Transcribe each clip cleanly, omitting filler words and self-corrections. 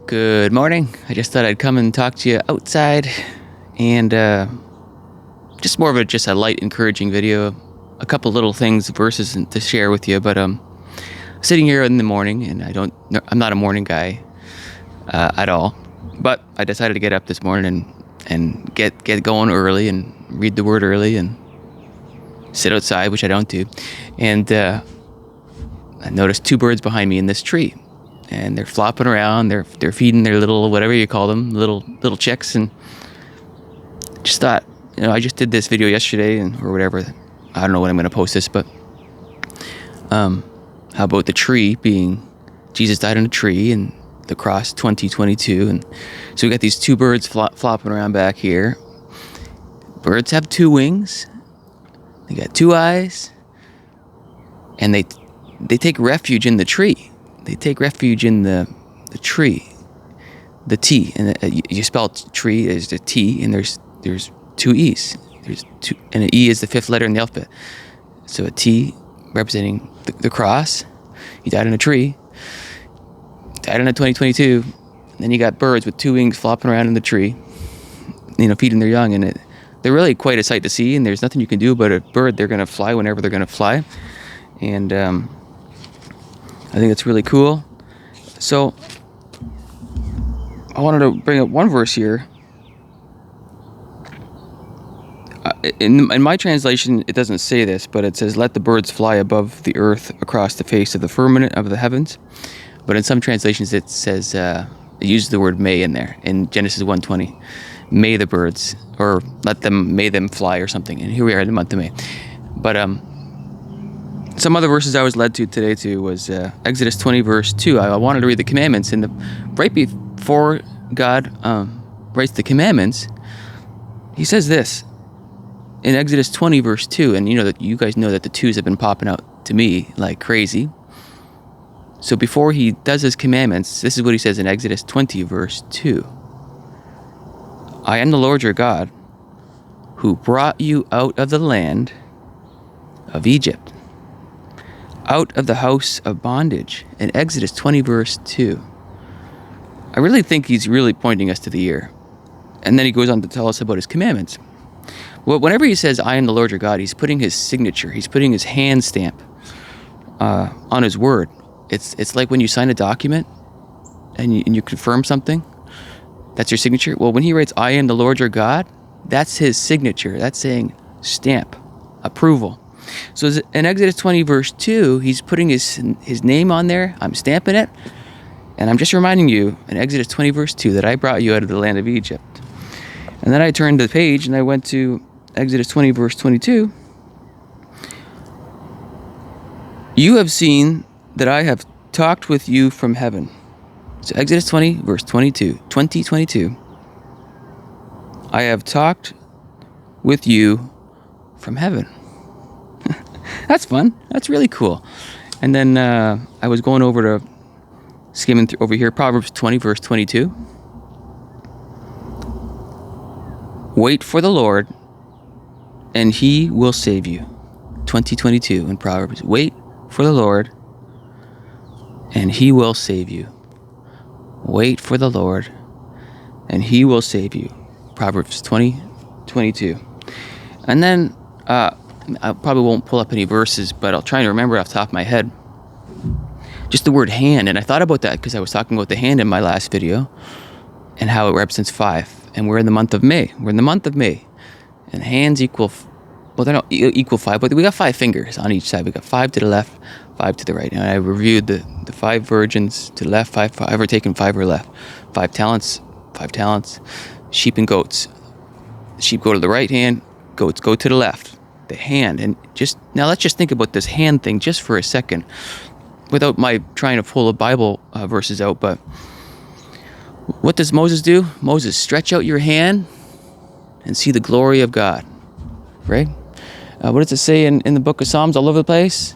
Good morning. I just thought I'd come and talk to you outside, and just more of a light, encouraging video. A couple little things, verses to share with you. But sitting here in the morning, and I'm not a morning guy at all. But I decided to get up this morning and get going early and read the Word early and sit outside, which I don't do. And I noticed two birds behind me in this tree. And they're flopping around. They're feeding their little, whatever you call them, little chicks. And just thought, I just did this video yesterday or whatever. I don't know when I'm going to post this, but how about the tree being Jesus died on a tree and the cross 2022? And so we got these two birds flopping around back here. Birds have two wings. They got two eyes, and they take refuge in the tree. They take refuge in the tree, the T, and you spell tree as the T, and there's two E's. There's two, and an E is the fifth letter in the alphabet. So a T representing the cross. He died on a tree. Died on a 2022. And then you got birds with two wings flopping around in the tree, feeding their young, and they're really quite a sight to see. And there's nothing you can do about a bird. They're going to fly whenever they're going to fly, and I think it's really cool. So I wanted to bring up one verse here. In my translation, it doesn't say this, but it says, "Let the birds fly above the earth across the face of the firmament of the heavens." But in some translations, it says, it uses the word "may" in there. In Genesis 1:20, "May the birds," or "may them fly," or something. And here we are in the month of May. But some other verses I was led to today was Exodus 20 verse 2. I wanted to read the commandments, and right before God writes the commandments, he says this in Exodus 20 verse 2, and you guys know that the twos have been popping out to me like crazy. So before he does his commandments, this is what he says in Exodus 20 verse 2. "I am the Lord your God, who brought you out of the land of Egypt, out of the house of bondage," in Exodus 20 verse 2. I really think he's really pointing us to the year. And then he goes on to tell us about his commandments. Well, whenever he says, "I am the Lord your God," he's putting his signature, he's putting his hand stamp on his word. It's like when you sign a document and you confirm something, that's your signature. Well, when he writes, "I am the Lord your God," that's his signature. That's saying stamp, approval. So in Exodus 20 verse 2, he's putting his name on there. I'm stamping it. And I'm just reminding you in Exodus 20 verse 2 that I brought you out of the land of Egypt. And then I turned the page and I went to Exodus 20 verse 22. "You have seen that I have talked with you from heaven." So Exodus 20 verse 22. "I have talked with you from heaven." That's fun. That's really cool. And then I was going over to skimming through over here, Proverbs 20 verse 22. "Wait for the Lord, and he will save you." 2022 in Proverbs. Wait for the Lord, and he will save you. Wait for the Lord, and he will save you. Proverbs 20:22. And then I probably won't pull up any verses, but I'll try and remember off the top of my head. Just the word hand, and I thought about that because I was talking about the hand in my last video and how it represents 5. And we're in the month of May. And hands equal, well, they're not equal 5, but we got 5 fingers on each side. We got 5 to the left, 5 to the right. And I reviewed the 5 virgins to the left, 5 ever taken 5 or left. 5 talents, sheep and goats. Sheep go to the right hand, goats go to the left. The hand. And now let's just think about this hand thing just for a second, without my trying to pull the Bible verses out. But what does Moses do? Moses, stretch out your hand and see the glory of God, right? What does it say in the book of Psalms all over the place?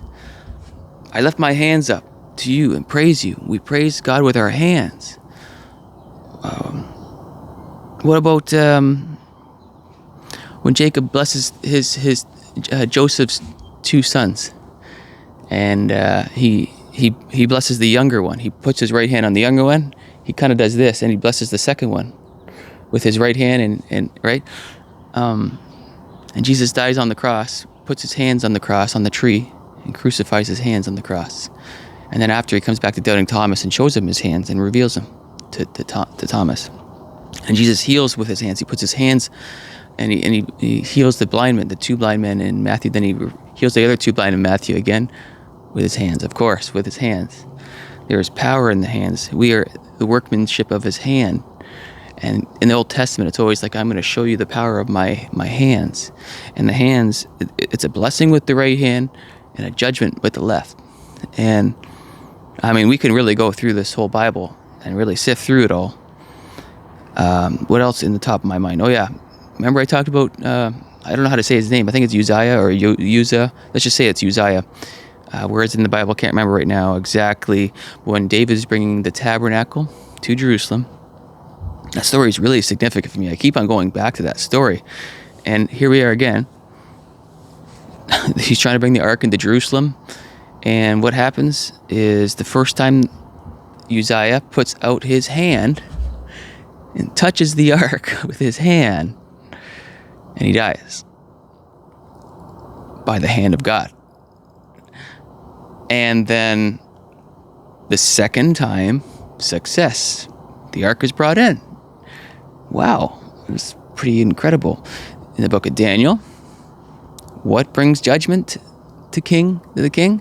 "I lift my hands up to you and praise you." We praise God with our hands. What about when Jacob blesses his Joseph's 2 sons, and he blesses the younger one. He puts his right hand on the younger one. he kind of does this, and he blesses the second one with his right hand, and right, and Jesus dies on the cross, puts his hands on the cross on the tree, and crucifies his hands on the cross. And then after, he comes back to doubting Thomas and shows him his hands and reveals them to Thomas. And Jesus heals with his hands. He puts his hands, and he heals the blind men, the two blind men in Matthew. Then he heals the other two blind in Matthew again with his hands, of course, with his hands. There is power in the hands. We are the workmanship of his hand. And in the Old Testament, it's always like, I'm going to show you the power of my hands. And the hands, it's a blessing with the right hand and a judgment with the left. And I mean, we can really go through this whole Bible and really sift through it all. What else in the top of my mind? Oh yeah, remember I talked about, I don't know how to say his name. I think it's Uzziah or Uzzah. Let's just say it's Uzziah. Where it's in the Bible, can't remember right now exactly. When David is bringing the tabernacle to Jerusalem, that story is really significant for me. I keep on going back to that story. And here we are again. He's trying to bring the ark into Jerusalem. And what happens is the first time Uzziah puts out his hand and touches the ark with his hand, and he dies by the hand of God. And then the second time, success. The ark is brought in. Wow, it was pretty incredible. In the book of Daniel, what brings judgment to the king?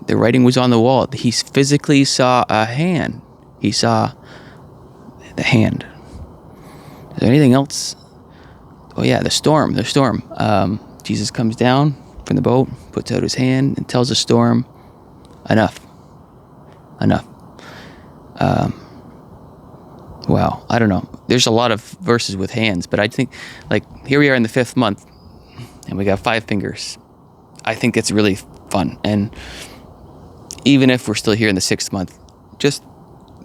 The writing was on the wall. He physically saw a hand. He saw the hand. Is there anything else? Oh yeah, the storm. Jesus comes down from the boat, puts out his hand, and tells the storm, enough. Wow, I don't know. There's a lot of verses with hands, but I think, like, here we are in the 5th month, and we got 5 fingers. I think it's really fun. And even if we're still here in the 6th month, just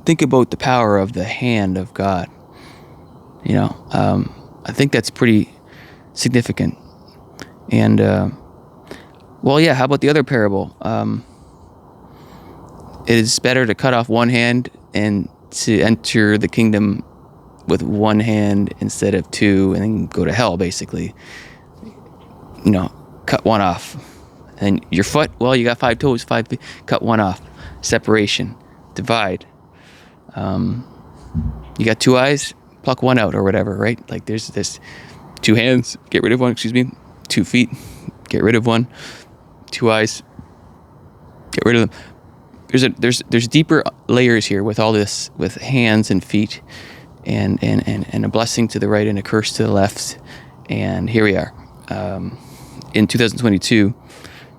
think about the power of the hand of God. You know, I think that's pretty significant. And, well, yeah, how about the other parable? It is better to cut off one hand and to enter the kingdom with one hand instead of two, and then go to hell, basically. You know, cut one off. And your foot, well, you got 5 toes, 5 feet, cut one off. Separation, divide. You got 2 eyes, pluck one out, or whatever, right? Like, there's this 2 hands, get rid of one, 2 feet, get rid of one, 2 eyes, get rid of them. There's deeper layers here with all this, with hands and feet, and a blessing to the right and a curse to the left. And here we are. In 2022,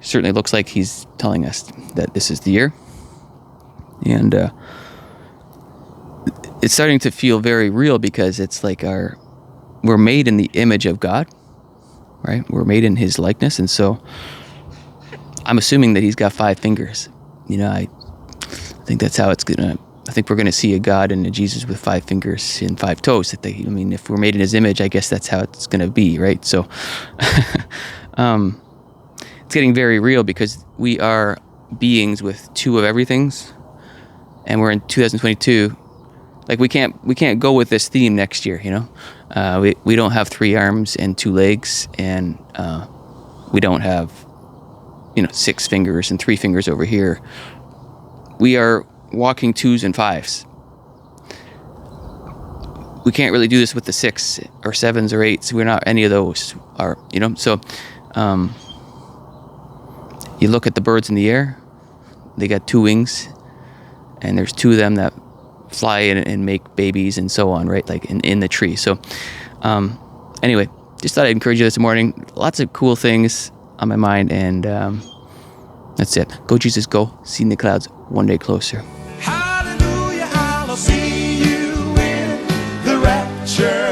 certainly looks like he's telling us that this is the year. And it's starting to feel very real, because it's like we're made in the image of God, right? We're made in his likeness. And so I'm assuming that he's got 5 fingers. You know, I think that's how it's gonna. I think we're gonna see a God and a Jesus with 5 fingers and 5 toes. If we're made in his image, I guess that's how it's gonna be, right? So, it's getting very real, because we are beings with 2 of everythings, and we're in 2022. Like, we can't go with this theme next year. You know, we don't have 3 arms and 2 legs, and we don't have, 6 fingers and 3 fingers over here. We are walking 2s and 5s. We can't really do this with the 6 or 7s or 8s. We're not any of those. So you look at the birds in the air. They got 2 wings, and there's 2 of them that fly and make babies and so on, right? Like in the tree. So anyway, just thought I'd encourage you this morning. Lots of cool things on my mind, and that's it. Go Jesus, go. See you in the clouds one day closer. Hallelujah, I'll see you in the rapture.